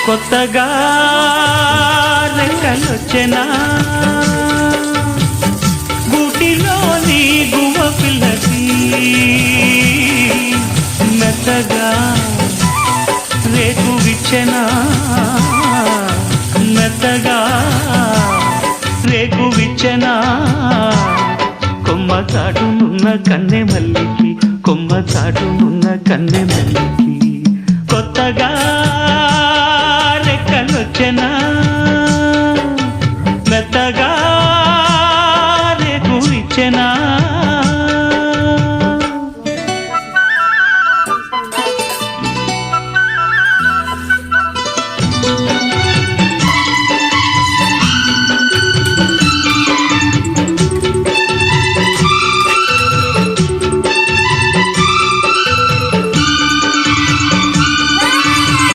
కొత్తగా రెక్కలొచ్చెనా గూటిలోని గువ్వ పిల్లకి మెత్తగా రేకు విచ్చెనా మెత్తగా రేకు విచ్చెనా కొమ్మ చాటునున్న కన్నె మల్లికి కొమ్మ చాటునున్న కన్నె మల్లికి కొత్తగా